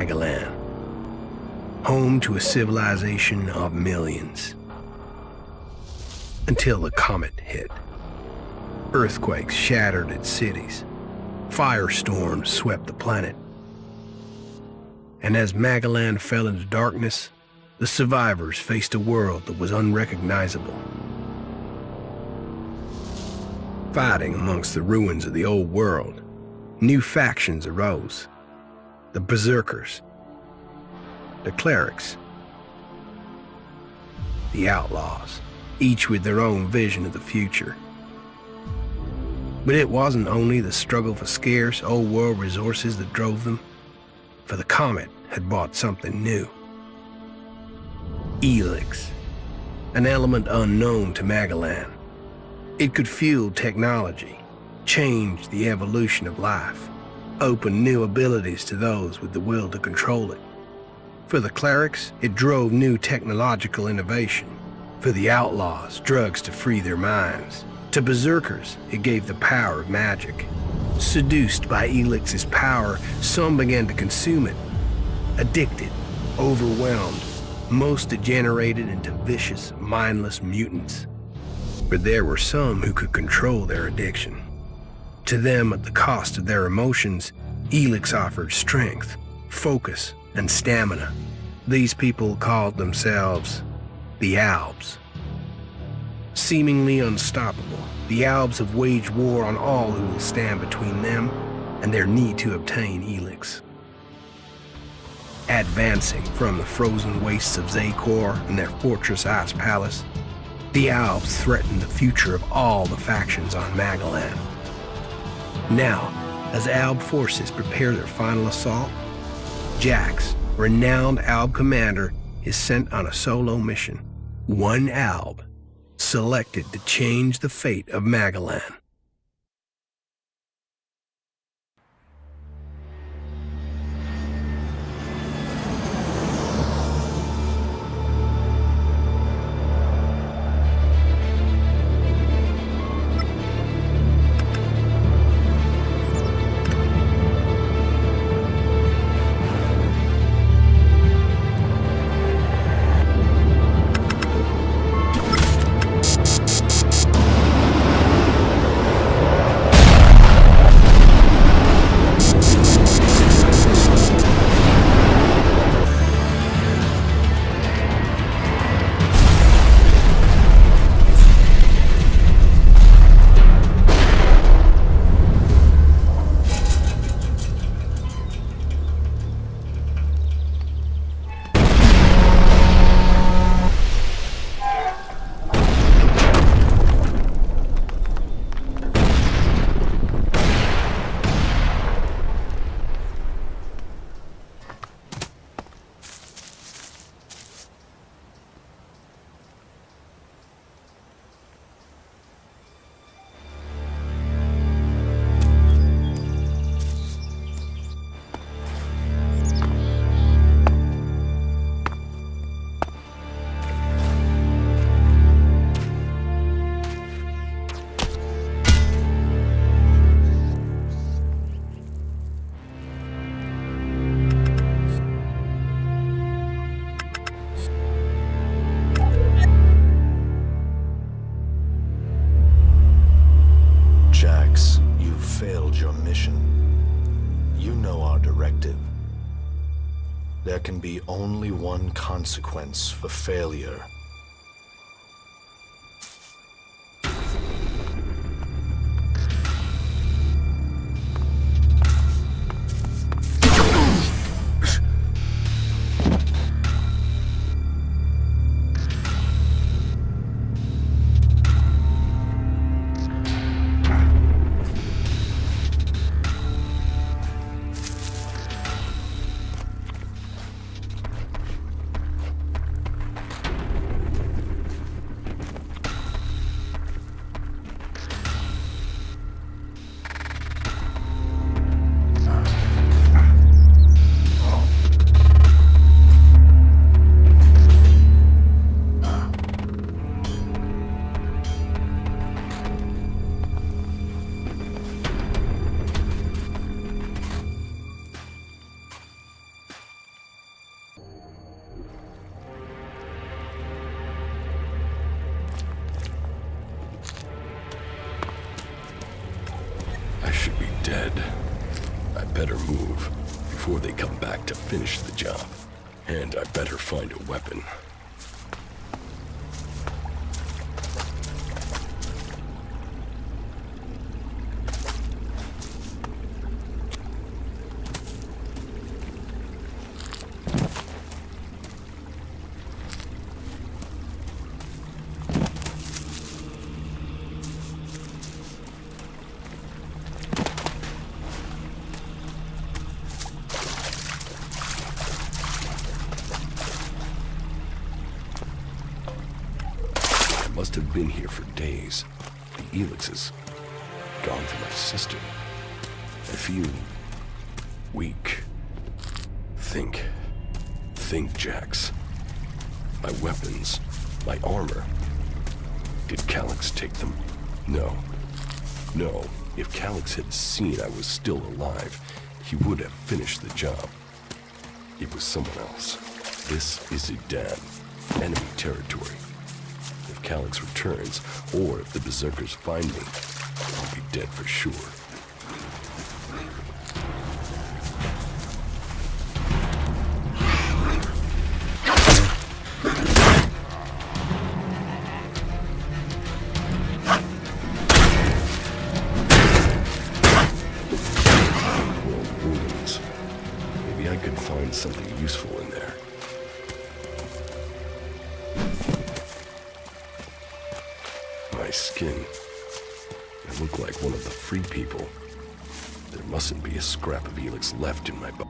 Magellan, home to a civilization of millions. Until the comet hit. Earthquakes shattered its cities. Firestorms swept the planet. And as Magellan fell into darkness, the survivors faced a world that was unrecognizable. Fighting amongst the ruins of the old world, new factions arose. The Berserkers, the Clerics, the Outlaws, each with their own vision of the future. But it wasn't only the struggle for scarce old world resources that drove them, for the comet had brought something new. Elex, an element unknown to Magellan. It could fuel technology, change the evolution of life, open new abilities to those with the will to control it. For the Clerics, it drove new technological innovation. For the Outlaws, drugs to free their minds. To Berserkers, it gave the power of magic. Seduced by Elix's power, some began to consume it. Addicted, overwhelmed, most degenerated into vicious, mindless mutants. But there were some who could control their addiction. To them, at the cost of their emotions, Elex offered strength, focus, and stamina. These people called themselves the Albs. Seemingly unstoppable, the Albs have waged war on all who will stand between them and their need to obtain Elex. Advancing from the frozen wastes of Zakor and their fortress ice palace, the Albs threaten the future of all the factions on Magellan. Now, as Alb forces prepare their final assault, Jax, renowned Alb commander, is sent on a solo mission. One Alb, selected to change the fate of Magellan. There can be only one consequence for failure. I should be dead. I better move before they come back to finish the job. And I better find a weapon. Must have been here for days. The Elex is gone for my sister. I feel weak. Think, Jax. My weapons, my armor. Did Calyx take them? No. If Calyx had seen I was still alive, he would have finished the job. It was someone else. This is Idan, enemy territory. If Calyx returns, or if the Berserkers find me, I'll be dead for sure. Wounds. Maybe I could find something useful in there. My skin. I look like one of the free people. There mustn't be a scrap of Elex left in my body.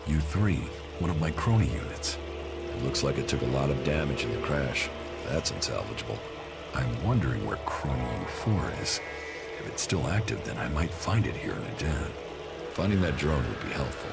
U3, one of my crony units. It looks like it took a lot of damage in the crash. That's unsalvageable. I'm wondering where crony U4 is. If it's still active, then I might find it here in Idan. Finding that drone would be helpful.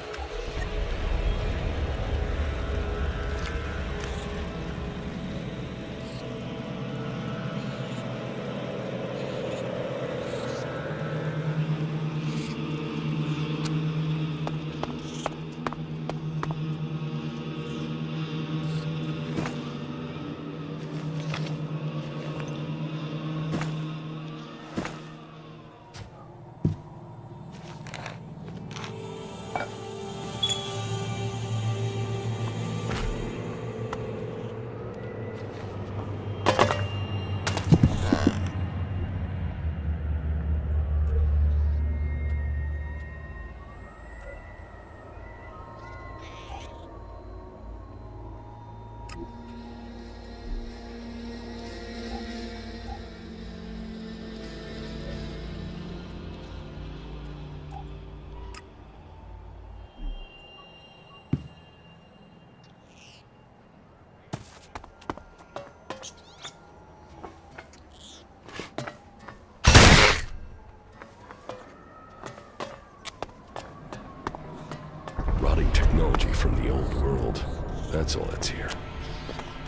Rotting technology from the old world. That's all that's here.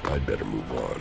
I'd better move on.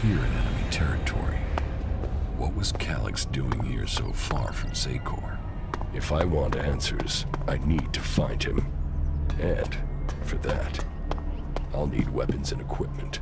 here in enemy territory. What was Calix doing here so far from Secor? If I want answers, I need to find him. And, for that, I'll need weapons and equipment.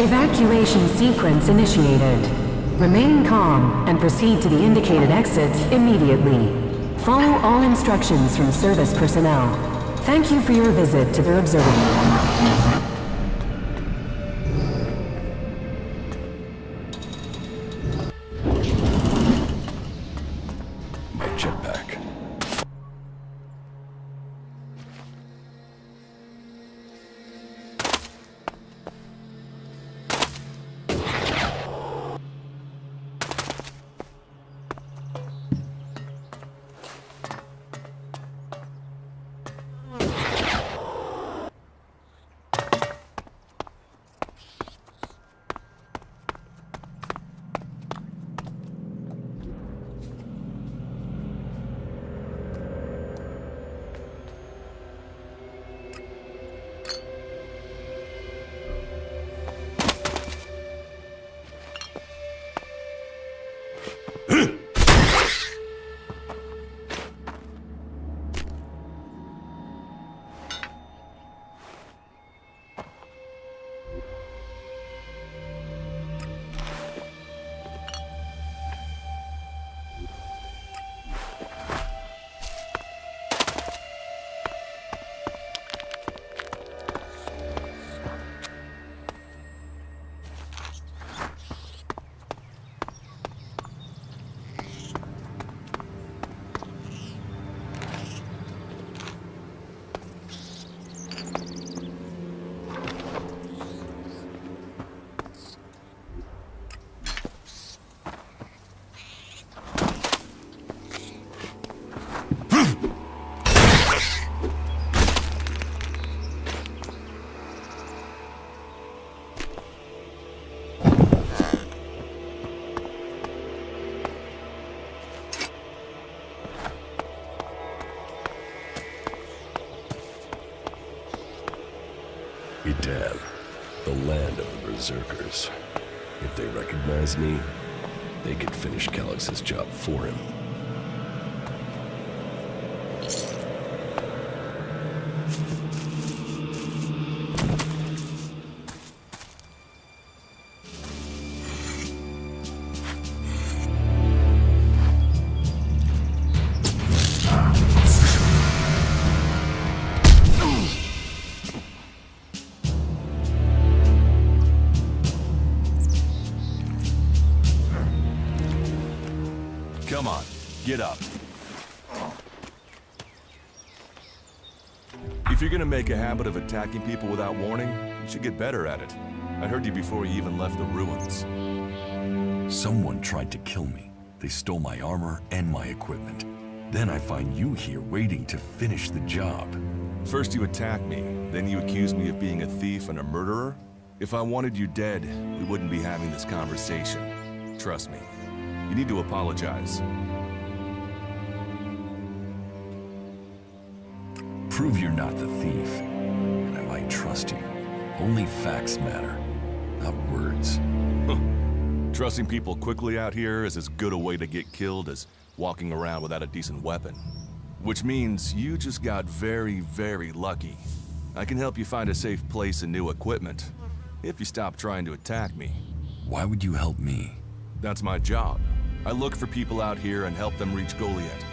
Evacuation sequence initiated. Remain calm and proceed to the indicated exits immediately. Follow all instructions from service personnel. Thank you for your visit to the observatory. My jetpack. Idel, the land of the Berserkers. If they recognize me, they could finish Calix's job for him. Come on, get up. If you're gonna make a habit of attacking people without warning, you should get better at it. I heard you before you even left the ruins. Someone tried to kill me. They stole my armor and my equipment. Then I find you here waiting to finish the job. First you attack me, then you accuse me of being a thief and a murderer? If I wanted you dead, we wouldn't be having this conversation. Trust me. You need to apologize. Prove you're not the thief, and I might trust you. Only facts matter, not words. Trusting people quickly out here is as good a way to get killed as walking around without a decent weapon. Which means you just got very, very lucky. I can help you find a safe place and new equipment, if you stop trying to attack me. Why would you help me? That's my job. I look for people out here and help them reach Goliath.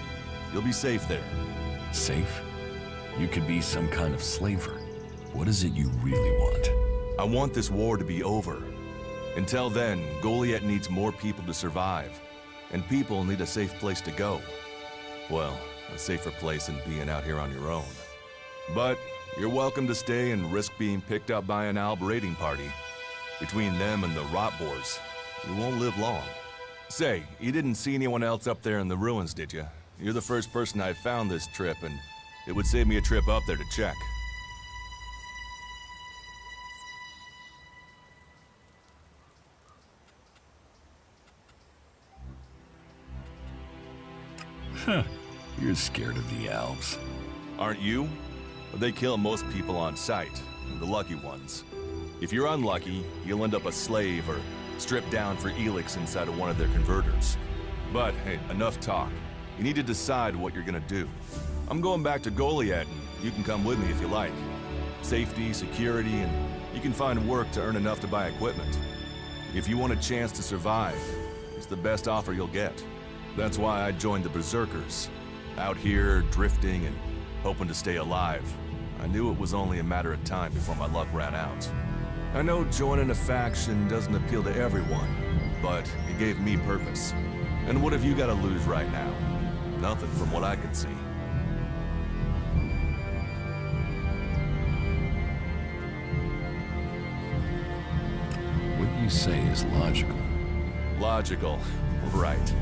You'll be safe there. Safe? You could be some kind of slaver. What is it you really want? I want this war to be over. Until then, Goliath needs more people to survive. And people need a safe place to go. Well, a safer place than being out here on your own. But you're welcome to stay and risk being picked up by an Alb raiding party. Between them and the Rotboars, you won't live long. Say, you didn't see anyone else up there in the ruins, did you? You're the first person I found this trip, and it would save me a trip up there to check. You're scared of the elves. Aren't you? They kill most people on sight, the lucky ones. If you're unlucky, you'll end up a slave or stripped down for Elex inside of one of their converters. But hey, enough talk. You need to decide what you're gonna do. I'm going back to Goliath, and you can come with me if you like. Safety, security, and you can find work to earn enough to buy equipment. If you want a chance to survive, it's the best offer you'll get. That's why I joined the Berserkers. Out here, drifting and hoping to stay alive. I knew it was only a matter of time before my luck ran out. I know joining a faction doesn't appeal to everyone, but it gave me purpose. And what have you got to lose right now? Nothing from what I can see. What you say is logical. Logical, right.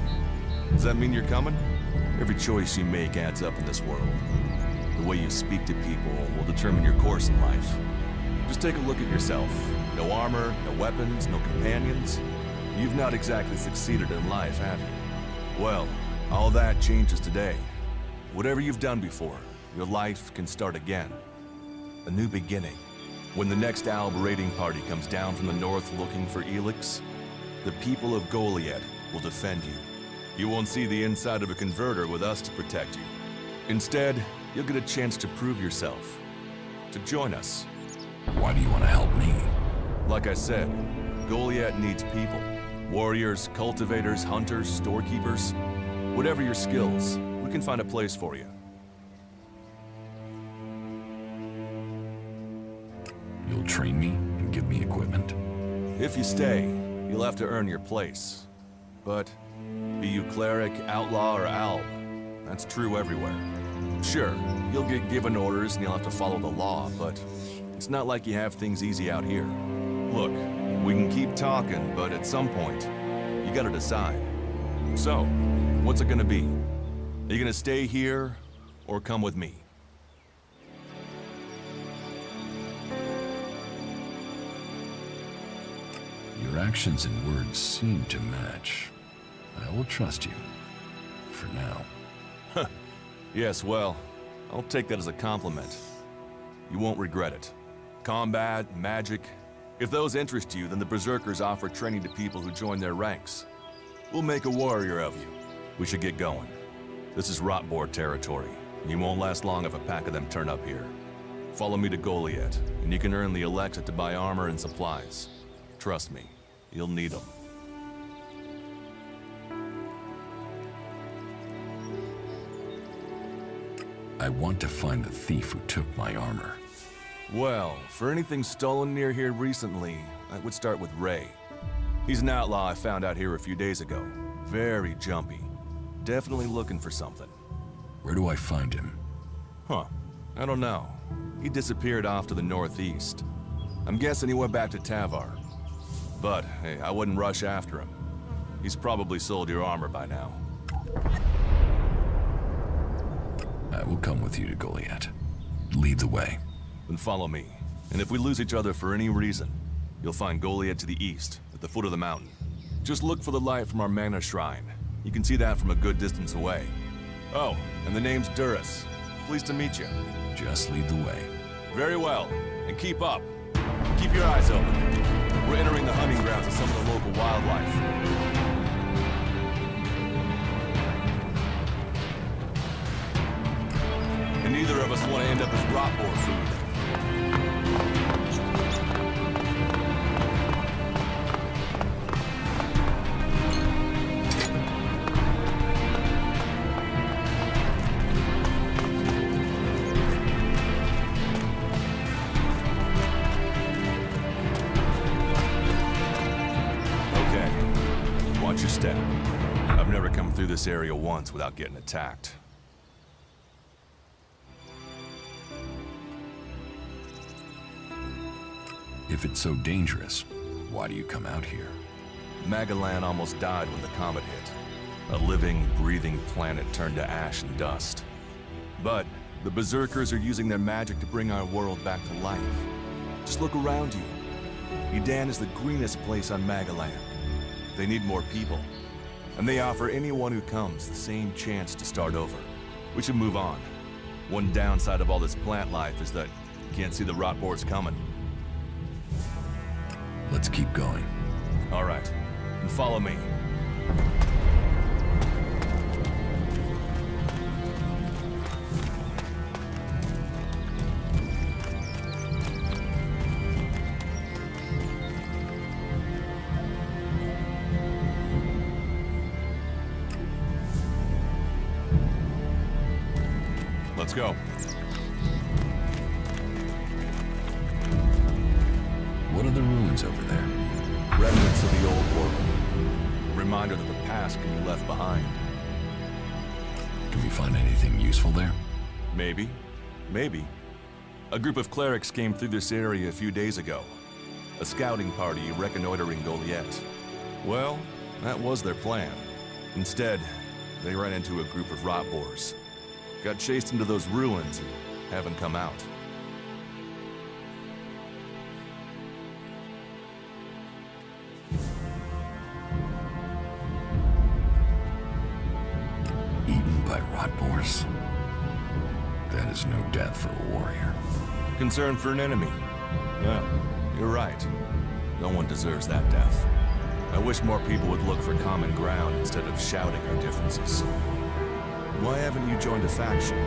Does that mean you're coming? Every choice you make adds up in this world. The way you speak to people will determine your course in life. Just take a look at yourself. No armor, no weapons, no companions. You've not exactly succeeded in life, have you? Well, all that changes today. Whatever you've done before, your life can start again. A new beginning. When the next Alb raiding party comes down from the north looking for Elex, the people of Goliath will defend you. You won't see the inside of a converter with us to protect you. Instead, you'll get a chance to prove yourself. To join us. Why do you want to help me? Like I said, Goliath needs people. Warriors, cultivators, hunters, storekeepers. Whatever your skills, we can find a place for you. You'll train me and give me equipment? If you stay, you'll have to earn your place. But be you cleric, outlaw, or alb, that's true everywhere. Sure, you'll get given orders and you'll have to follow the law, but it's not like you have things easy out here. Look, we can keep talking, but at some point, you gotta decide. So, what's it gonna be? Are you gonna stay here, or come with me? Your actions and words seem to match. I will trust you. For now. Yes, well, I'll take that as a compliment. You won't regret it. Combat, magic. If those interest you, then the Berserkers offer training to people who join their ranks. We'll make a warrior of you. We should get going. This is Rotboar territory. You won't last long if a pack of them turn up here. Follow me to Goliath, and you can earn the Elex to buy armor and supplies. Trust me, you'll need them. I want to find the thief who took my armor. Well, for anything stolen near here recently, I would start with Ray. He's an outlaw I found out here a few days ago. Very jumpy. Definitely looking for something. Where do I find him? Huh. I don't know. He disappeared off to the northeast. I'm guessing he went back to Tavar. But, hey, I wouldn't rush after him. He's probably sold your armor by now. I will come with you to Goliath. Lead the way. Then follow me. And if we lose each other for any reason, you'll find Goliath to the east, at the foot of the mountain. Just look for the light from our mana shrine. You can see that from a good distance away. Oh, and the name's Duras. Pleased to meet you. Just lead the way. Very well. And keep up. Keep your eyes open. We're entering the hunting grounds of some of the local wildlife. And neither of us want to end up as Rotboar food. Okay, watch your step. I've never come through this area once without getting attacked. If it's so dangerous, why do you come out here? Magalan almost died when the comet hit. A living, breathing planet turned to ash and dust. But the Berserkers are using their magic to bring our world back to life. Just look around you. Edan is the greenest place on Magalan. They need more people. And they offer anyone who comes the same chance to start over. We should move on. One downside of all this plant life is that you can't see the rot boards coming. Let's keep going. All right, and follow me. Let's go. What are the ruins over there? Remnants of the old world. Reminder that the past can be left behind. Can we find anything useful there? Maybe. Maybe. A group of clerics came through this area a few days ago. A scouting party reconnoitering Goliath. Well, that was their plan. Instead, they ran into a group of rot boars. Got chased into those ruins and haven't come out. Eaten by rot boars? That is no death for a warrior. Concern for an enemy. Yeah, you're right. No one deserves that death. I wish more people would look for common ground instead of shouting our differences. Why haven't you joined a faction?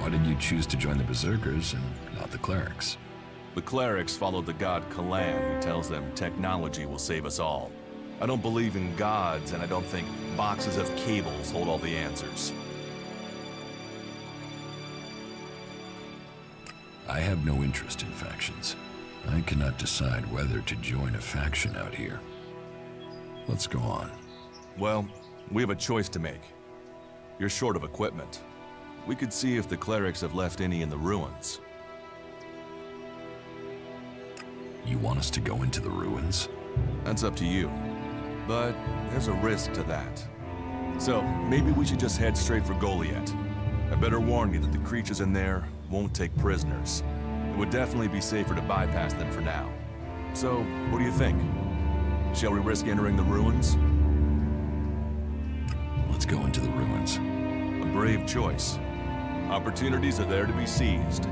Why did you choose to join the Berserkers and not the clerics? The clerics followed the god Kalan, who tells them technology will save us all. I don't believe in gods, and I don't think boxes of cables hold all the answers. I have no interest in factions. I cannot decide whether to join a faction out here. Let's go on. Well, we have a choice to make. You're short of equipment. We could see if the clerics have left any in the ruins. You want us to go into the ruins? That's up to you. But there's a risk to that. So, maybe we should just head straight for Goliath. I better warn you that the creatures in there won't take prisoners. It would definitely be safer to bypass them for now. So, what do you think? Shall we risk entering the ruins? Let's go into the ruins. A brave choice. Opportunities are there to be seized.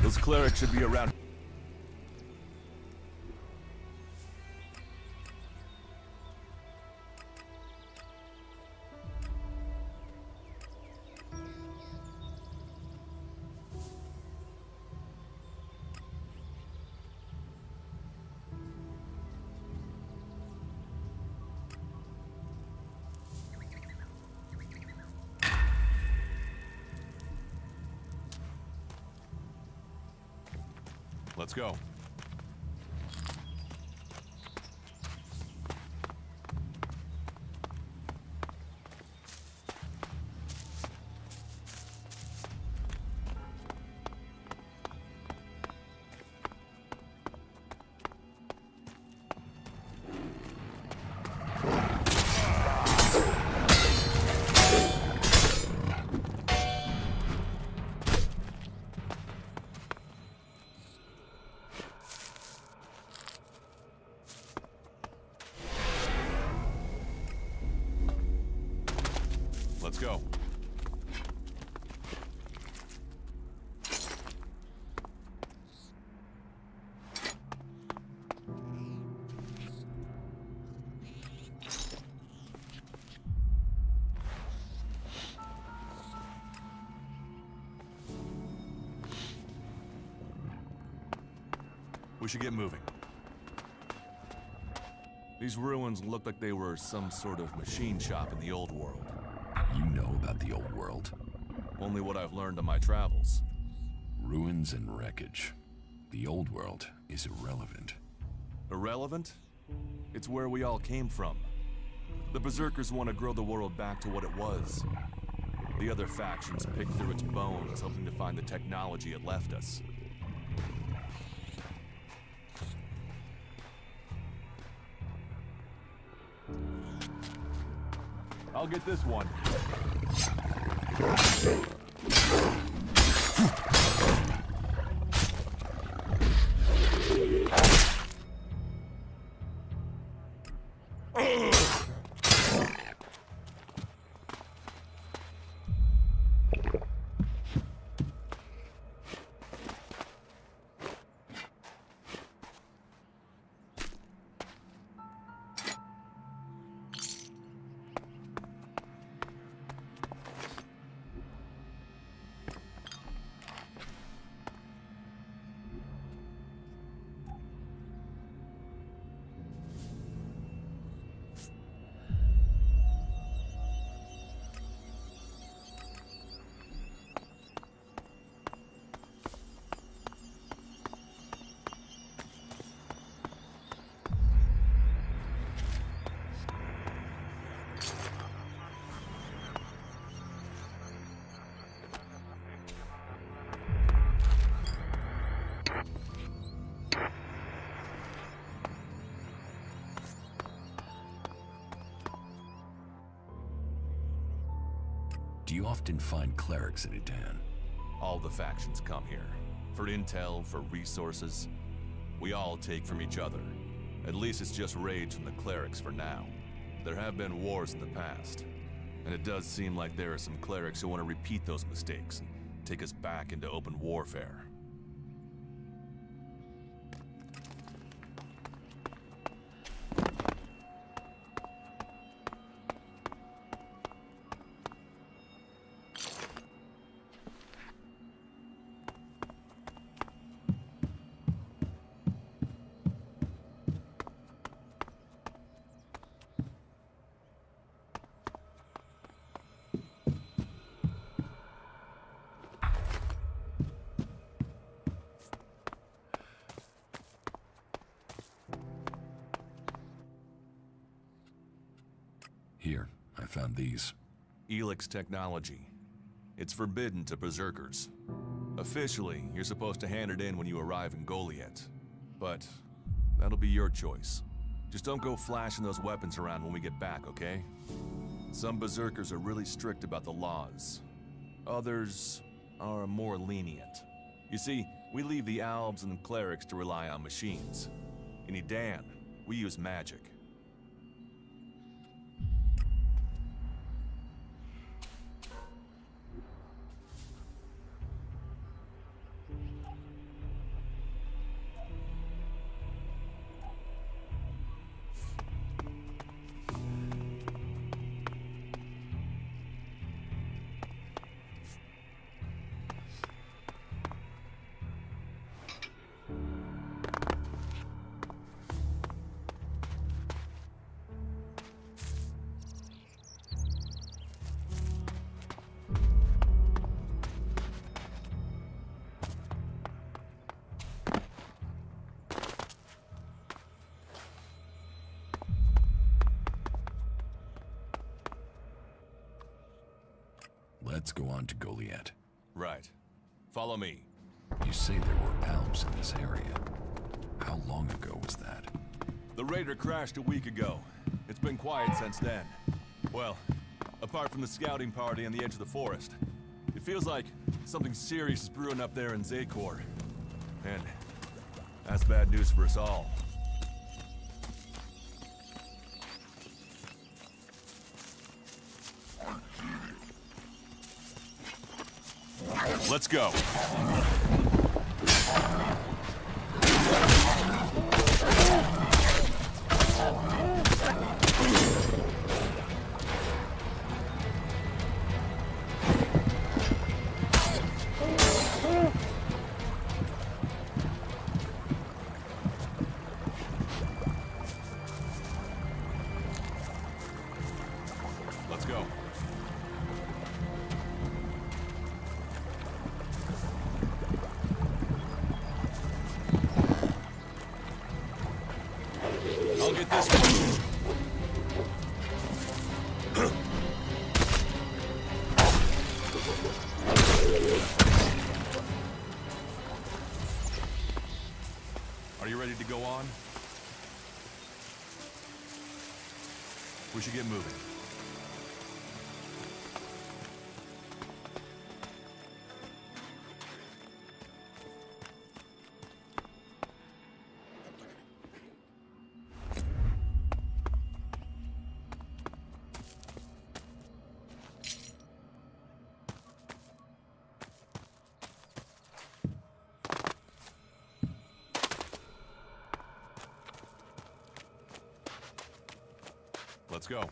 Those clerics should be around. Let's go. Let's go. We should get moving. These ruins look like they were some sort of machine shop in the old world. You know about the old world? Only what I've learned on my travels. Ruins and wreckage. The old world is irrelevant. Irrelevant? It's where we all came from. The Berserkers want to grow the world back to what it was. The other factions pick through its bones, hoping to find the technology it left us. I'll get this one. Do you often find clerics in Edan? All the factions come here. For intel, for resources. We all take from each other. At least it's just raids from the clerics for now. There have been wars in the past. And it does seem like there are some clerics who want to repeat those mistakes and take us back into open warfare. Here, I found these. Elex technology. It's forbidden to Berserkers. Officially, you're supposed to hand it in when you arrive in Goliath. But that'll be your choice. Just don't go flashing those weapons around when we get back, okay? Some Berserkers are really strict about the laws. Others are more lenient. You see, we leave the Albs and clerics to rely on machines. In Edan, we use magic. Let's go on to Goliath. Right. Follow me. You say there were Alps in this area. How long ago was that? The raider crashed a week ago. It's been quiet since then. Well, apart from the scouting party on the edge of the forest. It feels like something serious is brewing up there in Zakor. And that's bad news for us all. Let's go. Let's go. I'll get this one. Are you ready to go on? We should get moving. Let's go.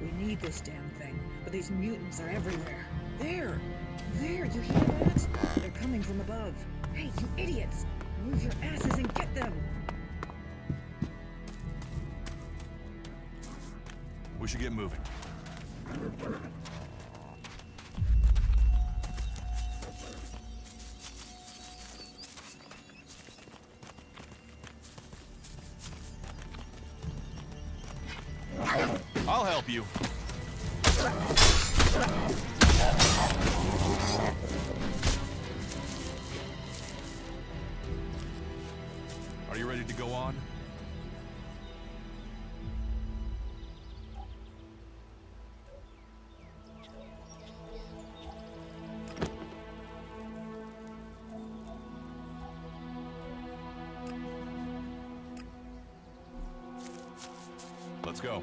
We need this damn thing, but these mutants are everywhere. There! There, you hear that? They're coming from above. Hey, you idiots! Move your asses and get them! We should get moving. I'll help you. Are you ready to go on? Let's go.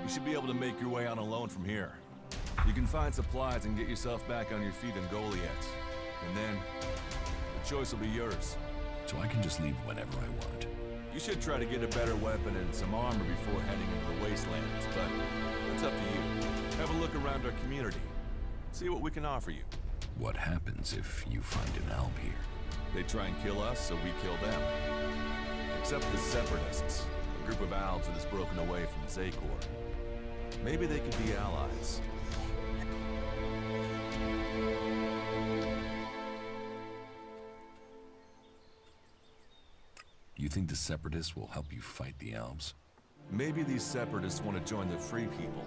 You should be able to make your way on alone from here. You can find supplies and get yourself back on your feet in Goliath. And then, the choice will be yours. So I can just leave whenever I want. You should try to get a better weapon and some armor before heading into the wastelands, but it's up to you. Have a look around our community. See what we can offer you. What happens if you find an alb here? They try and kill us, so we kill them. Except the Separatists, a group of Albs that has broken away from Zakor. Maybe they could be allies. You think the Separatists will help you fight the Albs? Maybe these Separatists want to join the Free People.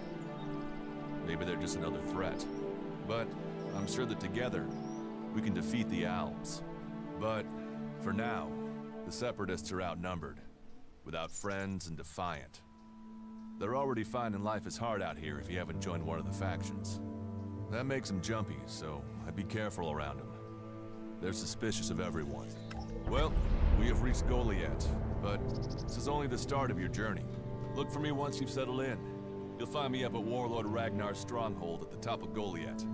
Maybe they're just another threat. But I'm sure that together, we can defeat the Albs. But for now, the Separatists are outnumbered, without friends and defiant. They're already finding life is hard out here if you haven't joined one of the factions. That makes them jumpy, so I'd be careful around them. They're suspicious of everyone. Well, we have reached Goliath, but this is only the start of your journey. Look for me once you've settled in. You'll find me up at Warlord Ragnar's stronghold at the top of Goliath.